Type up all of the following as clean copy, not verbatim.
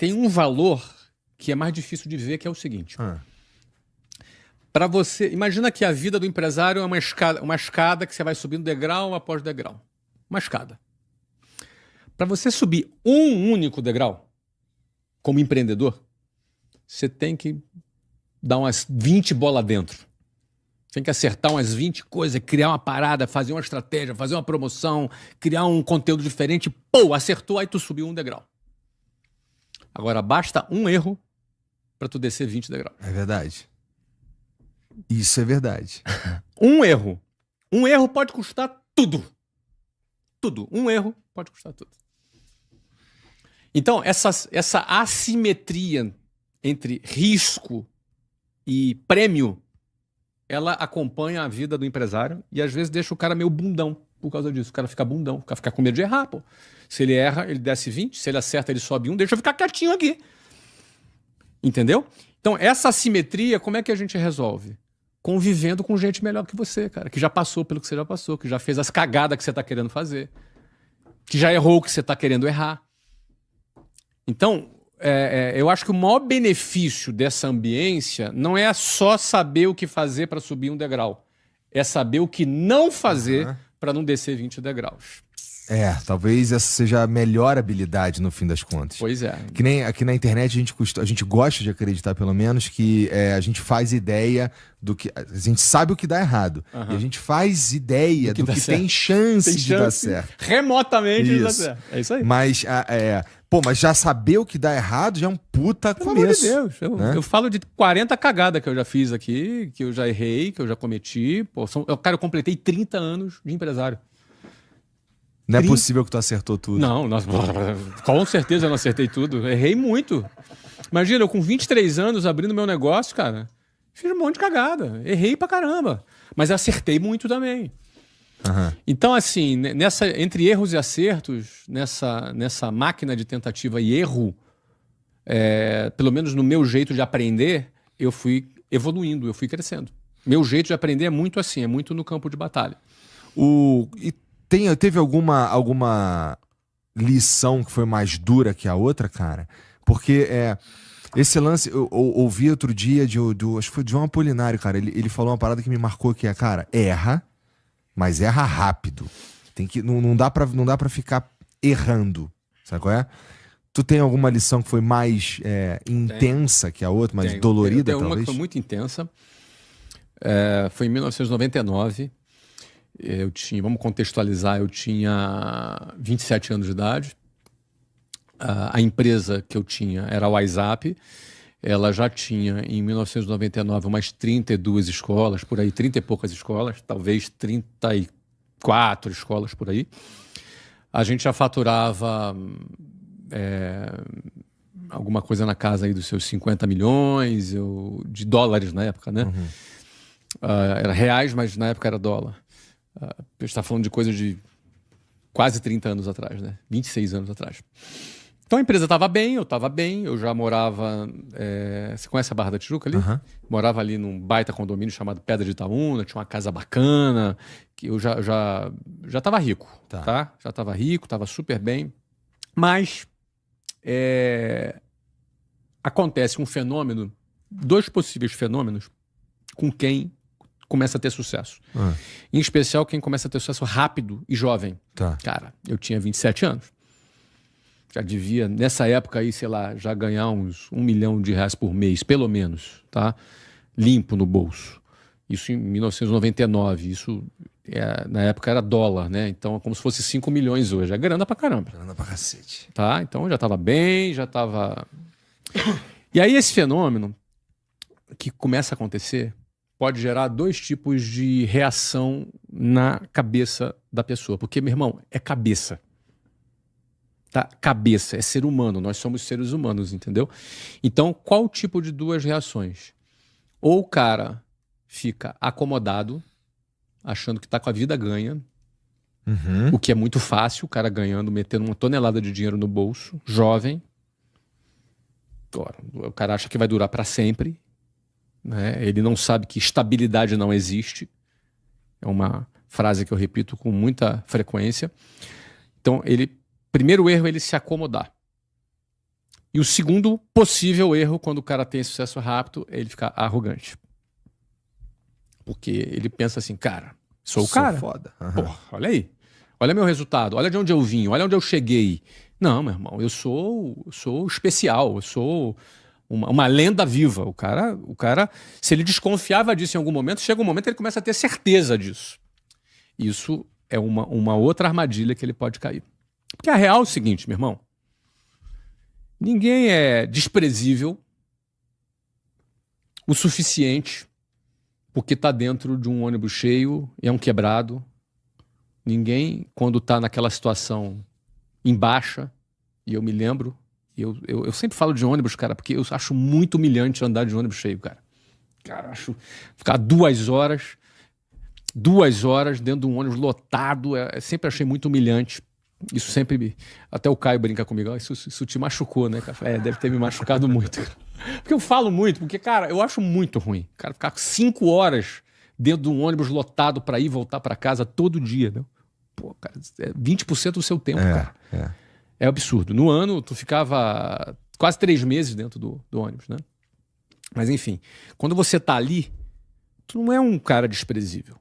tem um valor que é mais difícil de ver, que é o seguinte. Para você, imagina que a vida do empresário é uma escada que você vai subindo degrau após degrau. Uma escada. Para você subir um único degrau, como empreendedor, você tem que dar umas 20 bolas dentro. Tem que acertar umas 20 coisas, criar uma parada, fazer uma estratégia, fazer uma promoção, criar um conteúdo diferente. Pô, acertou, aí tu subiu um degrau. Agora, basta um erro para tu descer 20 degraus. É verdade. Isso é verdade. Um erro. Um erro pode custar tudo. Tudo. Um erro pode custar tudo. Então, essa assimetria entre risco e prêmio, ela acompanha a vida do empresário e às vezes deixa o cara meio bundão por causa disso. O cara fica bundão, o cara fica com medo de errar, pô. Se ele erra, ele desce 20, se ele acerta, ele sobe 1, deixa eu ficar quietinho aqui. Entendeu? Então, essa assimetria, como é que a gente resolve? Convivendo com gente melhor que você, cara, que já passou pelo que você já passou, que já fez as cagadas que você está querendo fazer, que já errou o que você está querendo errar. Então, eu acho que o maior benefício dessa ambiência não é só saber o que fazer para subir um degrau, é saber o que não fazer para não descer 20 degraus. Talvez essa seja a melhor habilidade no fim das contas. Pois é. Que nem aqui na internet a gente gosta de acreditar, pelo menos, que a gente faz ideia do que... A gente sabe o que dá errado. E a gente faz ideia do que tem chance de dar certo. Remotamente de dar certo. É isso aí. Mas, mas já saber o que dá errado já é um puta começo. Pelo amor de Deus. Eu falo de 40 cagadas que eu já fiz aqui, que eu já errei, que eu já cometi. Cara, eu completei 30 anos de empresário. Não é possível que tu acertou tudo. Não, com certeza eu não acertei tudo. Errei muito. Imagina, eu com 23 anos abrindo meu negócio, cara, fiz um monte de cagada. Errei pra caramba. Mas acertei muito também. Então, assim, entre erros e acertos, nessa máquina de tentativa e erro, pelo menos no meu jeito de aprender, eu fui evoluindo, eu fui crescendo. Meu jeito de aprender é muito assim, é muito no campo de batalha. Teve alguma lição que foi mais dura que a outra, cara? Porque esse lance, eu ouvi outro dia, acho que foi de João Apolinário, cara. Ele falou uma parada que me marcou, que cara, erra, mas erra rápido. Não dá pra ficar errando, sabe qual é? Tu tem alguma lição que foi mais intensa que a outra, mais dolorida, talvez? Tem uma que foi muito intensa. Foi em 1999. Vamos contextualizar, eu tinha 27 anos de idade. A empresa que eu tinha era a WhatsApp. Ela já tinha, em 1999, umas 32 escolas, por aí, 30 e poucas escolas, talvez 34 escolas por aí. A gente já faturava alguma coisa na casa aí dos seus 50 milhões de dólares na época, né? Era reais, mas na época era dólar. A gente está falando de coisa de quase 30 anos atrás, né? 26 anos atrás. Então a empresa estava bem, eu já morava... você conhece a Barra da Tijuca ali? Morava ali num baita condomínio chamado Pedra de Itaúna, tinha uma casa bacana, que eu já estava rico, tá? Já estava rico, estava super bem. Mas acontece um fenômeno, 2 possíveis fenômenos com quem começa a ter sucesso. Em especial quem começa a ter sucesso rápido e jovem. Cara, eu tinha 27 anos. Já devia, nessa época aí, sei lá, já ganhar uns R$1 milhão por mês, pelo menos, tá? Limpo no bolso. Isso em 1999. Isso, na época, era dólar, né? Então é como se fosse 5 milhões hoje. É grana pra caramba. Grana pra cacete. Tá? Então eu já tava bem, já tava... E aí esse fenômeno que começa a acontecer pode gerar 2 tipos de reação na cabeça da pessoa. Porque, meu irmão, é cabeça. Tá? Cabeça, é ser humano. Nós somos seres humanos, entendeu? Então, qual tipo de 2 reações? Ou o cara fica acomodado, achando que tá com a vida ganha, o que é muito fácil, o cara ganhando, metendo uma tonelada de dinheiro no bolso, jovem. O cara acha que vai durar para sempre. Né? Ele não sabe que estabilidade não existe. É uma frase que eu repito com muita frequência. Então, primeiro erro é ele se acomodar. E o segundo possível erro, quando o cara tem sucesso rápido, é ele ficar arrogante. Porque ele pensa assim, cara, sou o cara. foda. Porra, olha aí. Olha meu resultado, olha de onde eu vim, olha onde eu cheguei. Não, meu irmão, eu sou especial, eu sou uma lenda viva. O cara, se ele desconfiava disso em algum momento, chega um momento que ele começa a ter certeza disso. Isso é uma outra armadilha que ele pode cair. Porque a real é o seguinte, meu irmão. Ninguém é desprezível o suficiente porque está dentro de um ônibus cheio e é um quebrado. Ninguém, quando está naquela situação em baixa, e eu me lembro, eu sempre falo de ônibus, cara, porque eu acho muito humilhante andar de ônibus cheio, cara. Cara, acho ficar 2 horas dentro de um ônibus lotado, sempre achei muito humilhante. Isso sempre até o Caio brinca comigo, isso te machucou, né, cara? Deve ter me machucado muito. Porque eu falo muito, porque, cara, eu acho muito ruim. Cara, ficar 5 horas dentro de um ônibus lotado para ir e voltar para casa todo dia, né? Pô, cara, é 20% do seu tempo, cara. É absurdo. No ano, tu ficava quase 3 meses dentro do ônibus, né? Mas, enfim, quando você tá ali, tu não é um cara desprezível.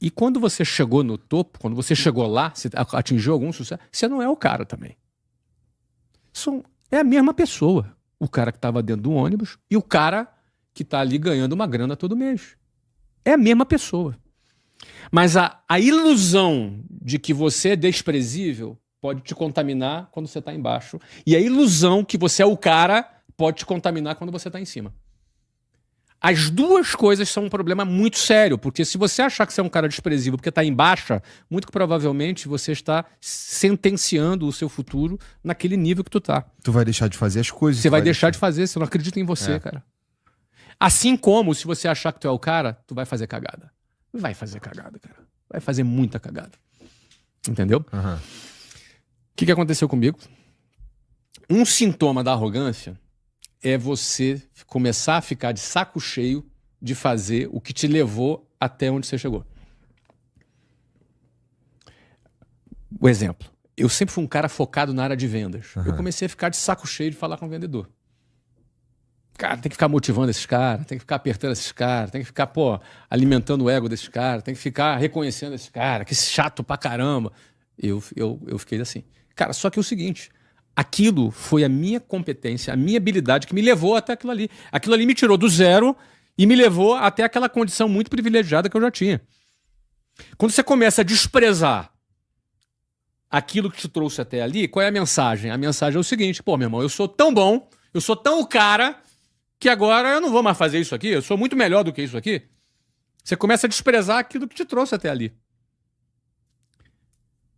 E quando você chegou no topo, quando você chegou lá, você atingiu algum sucesso, você não é o cara também. É a mesma pessoa. O cara que estava dentro do ônibus e o cara que está ali ganhando uma grana todo mês. É a mesma pessoa. Mas a ilusão de que você é desprezível pode te contaminar quando você está embaixo. E a ilusão que você é o cara pode te contaminar quando você está em cima. As duas coisas são um problema muito sério, porque se você achar que você é um cara desprezível porque está em baixa, muito provavelmente você está sentenciando o seu futuro naquele nível que tu tá. Tu vai deixar de fazer as coisas. Você vai deixar de fazer, você não acredita em você, cara. Assim como, se você achar que tu é o cara, tu vai fazer cagada. Vai fazer cagada, cara. Vai fazer muita cagada. Entendeu? Uhum. O que aconteceu comigo? Um sintoma da arrogância é você começar a ficar de saco cheio de fazer o que te levou até onde você chegou. O exemplo. Eu sempre fui um cara focado na área de vendas. Eu comecei a ficar de saco cheio de falar com o vendedor. Cara, tem que ficar motivando esses caras, tem que ficar apertando esses caras, tem que ficar, alimentando o ego desses caras, tem que ficar reconhecendo esses caras, que chato pra caramba. Eu fiquei assim. Cara, só que é o seguinte... Aquilo foi a minha competência, a minha habilidade que me levou até aquilo ali. Aquilo ali me tirou do zero e me levou até aquela condição muito privilegiada que eu já tinha. Quando você começa a desprezar aquilo que te trouxe até ali, qual é a mensagem? A mensagem é o seguinte, meu irmão, eu sou tão bom, eu sou tão o cara, que agora eu não vou mais fazer isso aqui, eu sou muito melhor do que isso aqui. Você começa a desprezar aquilo que te trouxe até ali.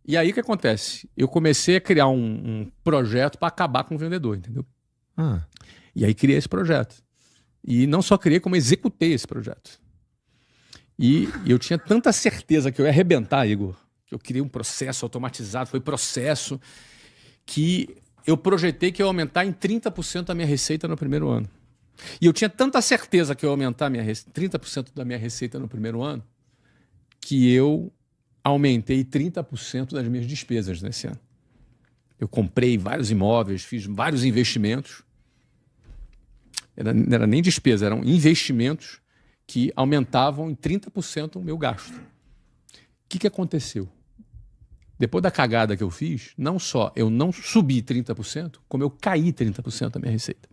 E aí o que acontece? Eu comecei a criar um projeto para acabar com o vendedor, entendeu? E aí criei esse projeto. E não só criei, como executei esse projeto. E eu tinha tanta certeza que eu ia arrebentar, Igor, que eu criei um processo automatizado, foi processo, que eu projetei que eu ia aumentar em 30% a minha receita no primeiro ano. E eu tinha tanta certeza que eu ia aumentar 30% da minha receita no primeiro ano, que eu aumentei 30% das minhas despesas nesse ano. Eu comprei vários imóveis, fiz vários investimentos. Não era nem despesa, eram investimentos que aumentavam em 30% o meu gasto. O que aconteceu? Depois da cagada que eu fiz, não só eu não subi 30%, como eu caí 30% da minha receita.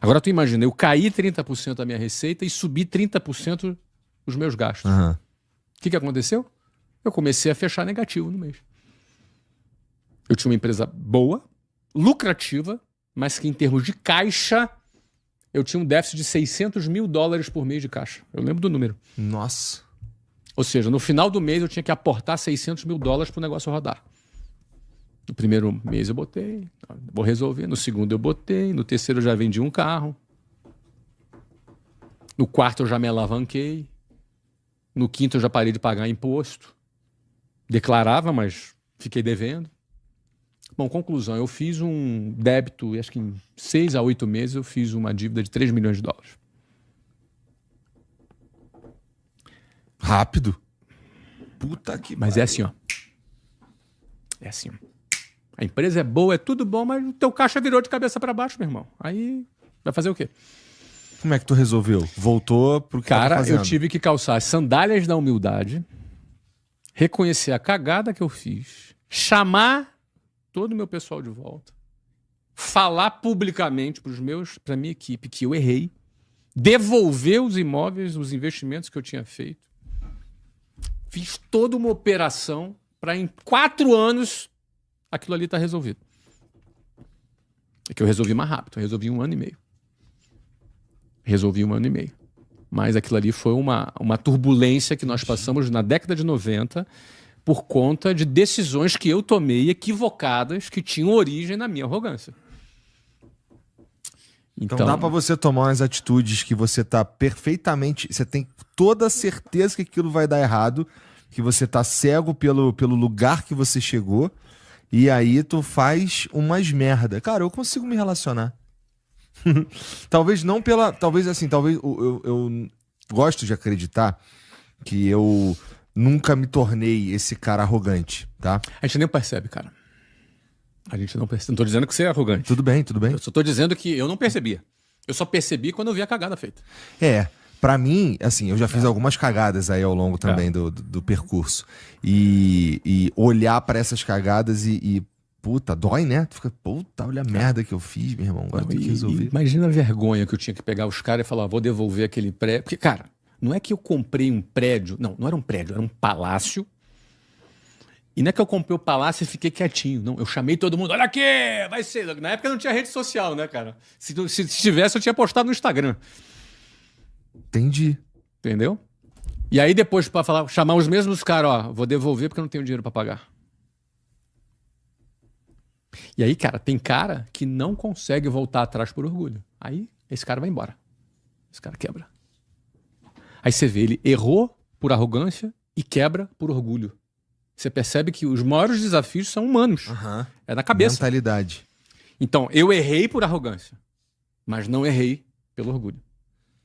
Agora tu imagina, eu caí 30% da minha receita e subi 30% os meus gastos. O que aconteceu? Eu comecei a fechar negativo no mês. Eu tinha uma empresa boa, lucrativa, mas que em termos de caixa, eu tinha um déficit de $600 mil por mês de caixa. Eu lembro do número. Nossa. Ou seja, no final do mês eu tinha que aportar $600 mil para o negócio rodar. No primeiro mês eu botei, vou resolver. No segundo eu botei, no terceiro eu já vendi um carro. No quarto eu já me alavanquei. No quinto eu já parei de pagar imposto. Declarava, mas fiquei devendo. Bom, conclusão, eu fiz um débito, acho que em 6 a 8 meses eu fiz uma dívida de $3 milhões. Rápido? Puta que Mas é assim, ó. É assim, ó. A empresa é boa, é tudo bom, mas o teu caixa virou de cabeça para baixo, meu irmão. Aí vai fazer o quê? Como é que tu resolveu? Voltou pro que tava Cara, fazendo? eu tive que calçar as sandálias da humildade, reconhecer a cagada que eu fiz, chamar todo o meu pessoal de volta, falar publicamente para minha equipe que eu errei, devolver os imóveis, os investimentos que eu tinha feito. Fiz toda uma operação para em 4 anos aquilo ali estar resolvido. É que eu resolvi mais rápido, eu resolvi 1 ano e meio. Resolvi 1 ano e meio. Mas aquilo ali foi uma turbulência que nós passamos na década de 90 por conta de decisões que eu tomei equivocadas que tinham origem na minha arrogância. Então dá pra você tomar umas atitudes que você tá perfeitamente... Você tem toda a certeza que aquilo vai dar errado, que você tá cego pelo lugar que você chegou, e aí tu faz umas merda. Cara, eu consigo me relacionar. Talvez não pela... Talvez assim, talvez eu gosto de acreditar que eu nunca me tornei esse cara arrogante, tá? A gente nem percebe, cara. A gente não percebe. Não tô dizendo que você é arrogante. Tudo bem, tudo bem. Eu só tô dizendo que eu não percebia. Eu só percebi quando eu vi a cagada feita. Pra mim, assim, eu já fiz algumas cagadas aí ao longo também do percurso. E olhar pra essas cagadas e puta, dói, né? Tu fica, puta, olha a merda que eu fiz, meu irmão. Agora tem que resolver. Imagina a vergonha que eu tinha que pegar os caras e falar, vou devolver aquele prédio. Porque, cara, não é que eu comprei um prédio. Não era um prédio, era um palácio. E não é que eu comprei o palácio e fiquei quietinho. Não, eu chamei todo mundo. Olha aqui, vai ser. Na época não tinha rede social, né, cara? Se tivesse, eu tinha postado no Instagram. Entendi. Entendeu? E aí depois, pra falar, chamar os mesmos caras, ó, vou devolver porque eu não tenho dinheiro pra pagar. E aí, cara, tem cara que não consegue voltar atrás por orgulho. Aí, esse cara vai embora. Esse cara quebra. Aí você vê, ele errou por arrogância e quebra por orgulho. Você percebe que os maiores desafios são humanos. É na cabeça. Mentalidade. Então, eu errei por arrogância, mas não errei pelo orgulho.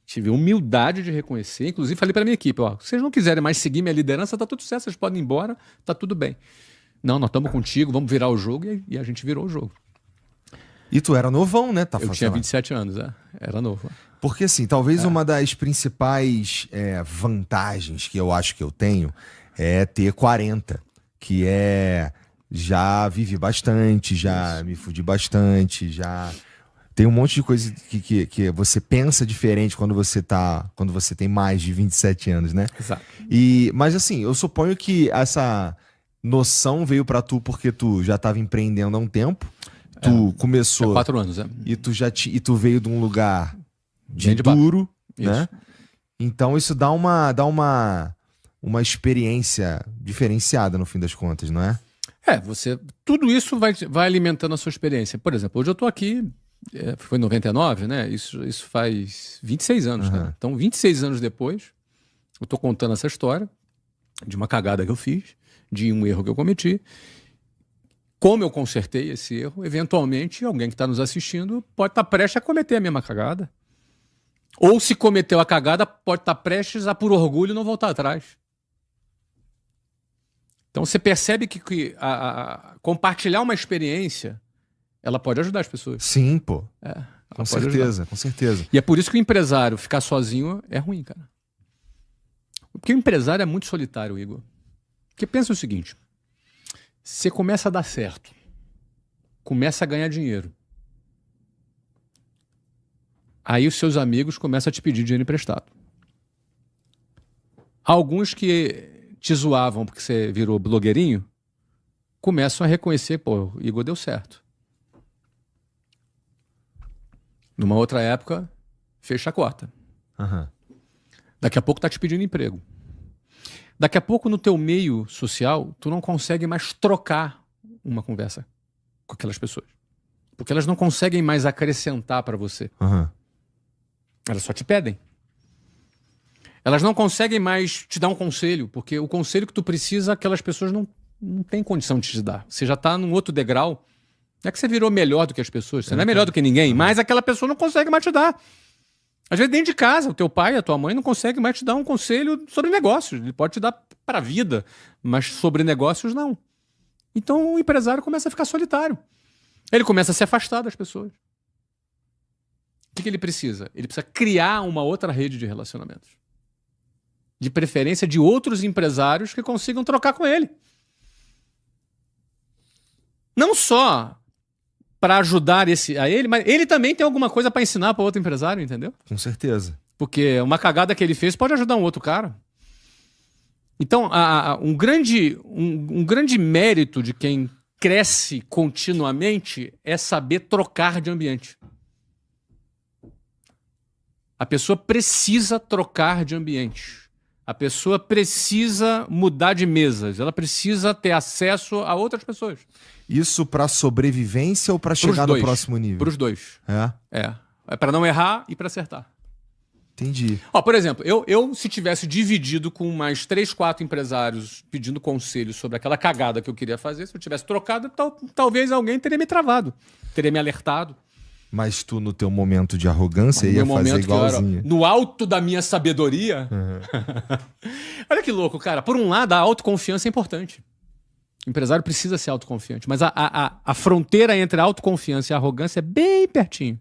Tive humildade de reconhecer. Inclusive, falei para minha equipe, ó, se vocês não quiserem mais seguir minha liderança, tá tudo certo, vocês podem ir embora, tá tudo bem. Não, nós estamos contigo, vamos virar o jogo, e a gente virou o jogo. E tu era novão, né? Eu tinha 27 anos, era novo. Porque assim, talvez uma das principais vantagens que eu acho que eu tenho é ter 40, que já vivi bastante, já me fudi bastante, já tem um monte de coisa que você pensa diferente quando você tem mais de 27 anos, né? Exato. Mas assim, eu suponho que essa noção veio pra tu porque tu já estava empreendendo há um tempo, tu começou... 4 anos, E tu veio de um lugar de duro, né? Então isso dá uma experiência diferenciada no fim das contas, não é? Tudo isso vai alimentando a sua experiência. Por exemplo, hoje eu tô aqui, foi em 99, né? Isso faz 26 anos, cara. Então, 26 anos depois, eu tô contando essa história de uma cagada que eu fiz, de um erro que eu cometi. Como eu consertei esse erro, eventualmente alguém que está nos assistindo pode estar prestes a cometer a mesma cagada. Ou se cometeu a cagada, pode estar prestes a, por orgulho, não voltar atrás. Então você percebe que compartilhar uma experiência, ela pode ajudar as pessoas. Sim, pô. Com certeza, com certeza. E é por isso que o empresário ficar sozinho é ruim, cara. Porque o empresário é muito solitário, Igor. Porque pensa o seguinte, você começa a dar certo, começa a ganhar dinheiro. Aí os seus amigos começam a te pedir dinheiro emprestado. Alguns que te zoavam porque você virou blogueirinho, começam a reconhecer, pô, o Igor deu certo. Numa outra época, fecha a cota. Daqui a pouco tá te pedindo emprego. Daqui a pouco, no teu meio social, tu não consegue mais trocar uma conversa com aquelas pessoas. Porque elas não conseguem mais acrescentar para você. Elas só te pedem. Elas não conseguem mais te dar um conselho, porque o conselho que tu precisa, aquelas pessoas não têm condição de te dar. Você já está num outro degrau. Não é que você virou melhor do que as pessoas, você não é melhor do que ninguém, mas aquela pessoa não consegue mais te dar. Às vezes dentro de casa, o teu pai, a tua mãe não consegue mais te dar um conselho sobre negócios. Ele pode te dar para a vida, mas sobre negócios não. Então o empresário começa a ficar solitário. Ele começa a se afastar das pessoas. O que ele precisa? Ele precisa criar uma outra rede de relacionamentos. De preferência de outros empresários que consigam trocar com ele. Não só para ajudar a ele, mas ele também tem alguma coisa para ensinar para outro empresário, entendeu? Com certeza. Porque uma cagada que ele fez pode ajudar um outro cara. Então, um grande mérito de quem cresce continuamente é saber trocar de ambiente. A pessoa precisa trocar de ambiente. A pessoa precisa mudar de mesas. Ela precisa ter acesso a outras pessoas. Isso para sobrevivência ou para chegar no próximo nível? Para os dois. É? É para não errar e para acertar. Entendi. Ó, por exemplo, eu se tivesse dividido com mais 3, 4 empresários pedindo conselho sobre aquela cagada que eu queria fazer, se eu tivesse trocado, talvez alguém teria me travado, teria me alertado. Mas tu, no teu momento de arrogância, ia fazer igualzinho. No alto da minha sabedoria. Olha que louco, cara. Por um lado, a autoconfiança é importante. O empresário precisa ser autoconfiante. Mas a fronteira entre a autoconfiança e a arrogância é bem pertinho.